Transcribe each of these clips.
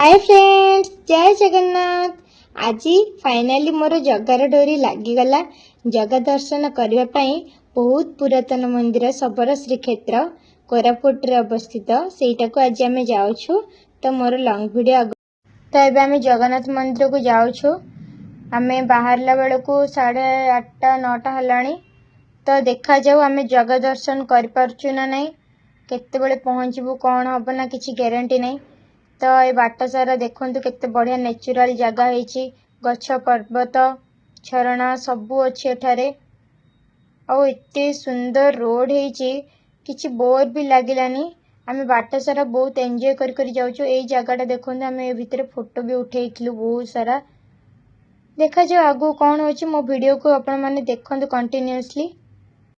Hi friends, जय जगन्नाथ। आज finally मोर जगार डोरी लागिगला। जगा दर्शन करने बहुत पुरातन मंदिर शबर श्रीक्षेत्र कोरापुट रे अवस्थित सेटा को आज आम जाऊँ। तो मोर लॉन्ग वीडियो तो ये आम जगन्नाथ मंदिर को जाऊँ। आम बाहरला बेल को 8:30 9टा है। तो देखा जाऊ आम जगा दर्शन कर ना नहीं, केते पहुँचबू कौन हम ना किसी गारंटी नहीं। तो ये बाट सारा देखु केते बढ़िया नेचुरल जगह है, गछ पर्वत झरणा सबू अच्छी एठारे। आउ एते सुंदर रोड है, किछि बोर भी लगिलानी। आम बाट सारा बहुत एंजॉय कर जाऊँ। ये जगह देखो आम भितर फोटो भी उठेइथिलु बहुत सारा। देखा जाओ आगु कौन हो मो वीडियो को आपण माने देखंतु कंटिन्यूअसली।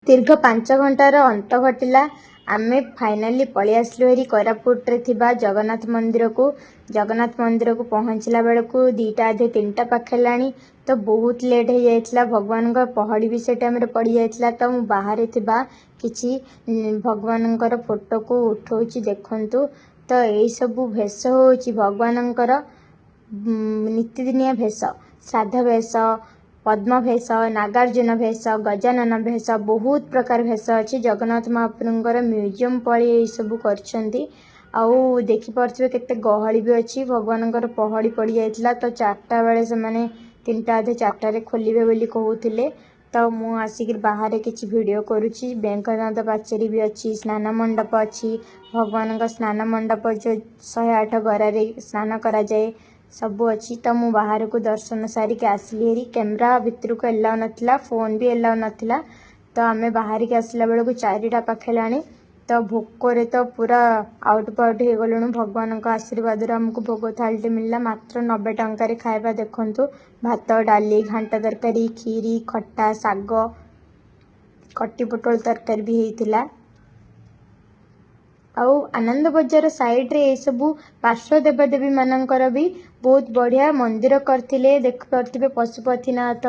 दीर्घ 5 घंटार अंत घटिला। आमे फाइनाली पळि आसलु हेरी कोरापुट रे थिबा जगन्नाथ मंदिर को। जगन्नाथ मंदिर को पहुँचला बेल को 2टा 3टा पाखलानी। तो बहुत लेट हो जाइतला। भगवान का पहाड़ी भी से टाइम रे पड़ी जाइतला। तो मु बाहर थिबा किछि भगवान का फोटो को उठौची देखंतु। तो एई सब भेष होची भगवान का नित्यदिनिया भेष, श्राद्ध भेष, पद्म भेष, नागार्जुन भेष, गजानन भेष, बहुत प्रकार भेष अच्छी। जगन्नाथ महाप्रभुंकर म्यूजियम पड़ी सब करछंती। आउ देखि परथिबे केते गहली भी अच्छी। भगवान पहाड़ी पड़ी जाइतला। तो 4टा बेले से माने 3टा 4टा रे खोलिबे बोली कहउथिले। तो मु आसिक बाहर किछि वीडियो करूची। बैंकनाथ पाचेरी भी अच्छी, स्नान मंडप अच्छी। भगवान का स्नान मंडप जो 108 गरारे स्नान करा जाए सबू अच्छी। तो मु बाहर को दर्शन सारी के आसली हेरी। कैमरा भितर को एलाउ नथिला, फोन भी एलाउ नथिला। तो आमे बाहर के आसला बेल को 4टा पाखलानी। तो भोकर तो पूरा आउट पाउट हो गलुणु। भगवान का आशीर्वाद आमको भोग थाली मिलला मात्र 90 टंका खाଇବା देखंतु। भात डाली घांटा तरकारी खीरी खट्टा साग कट्टी पोटल तरकारी भी हेतिला। आउ आनंद बजार साइड रे ये सब पार्श्व देवदेवी मानकर भी बहुत बढ़िया मंदिर करथिले। देख करथिबे पशुपतिनाथ,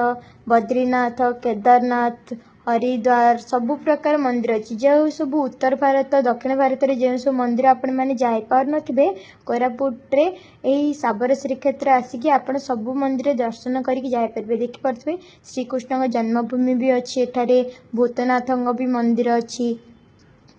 बद्रीनाथ, केदारनाथ, हरिद्वार सबु प्रकार मंदिर अच्छी। जो सब उत्तर भारत दक्षिण भारत रे जो सब मंदिर आपण माने जाई पार नथिबे, कोरापुट रे एही साबर श्रीक्षेत्र आसिकी आपण सबु मंदिर दर्शन करिक जाई परबे। देखि परथिबे श्री कृष्ण का जन्मभूमि भी अच्छी एठारे। भूतनाथंग भी मंदिर अच्छी।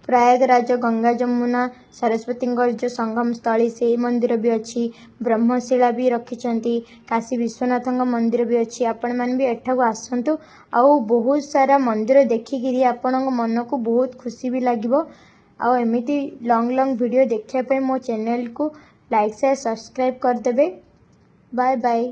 प्रयागराज गंगा जमुना सरस्वती जो संगम स्थली से मंदिर भी अच्छी। ब्रह्मशिला भी रखिछंती। काशी विश्वनाथ मंदिर भी अच्छी। आपण मान भी एठाକୁ आसंतु। आउ बहुत सारा मंदिर देखिकी आपण मन को बहुत खुशी भी लागिबो। आउ एमिति लॉन्ग लॉन्ग वीडियो देखिया पे मो चैनल को लाइक शेयर सब्सक्राइब कर देबे। Bye bye.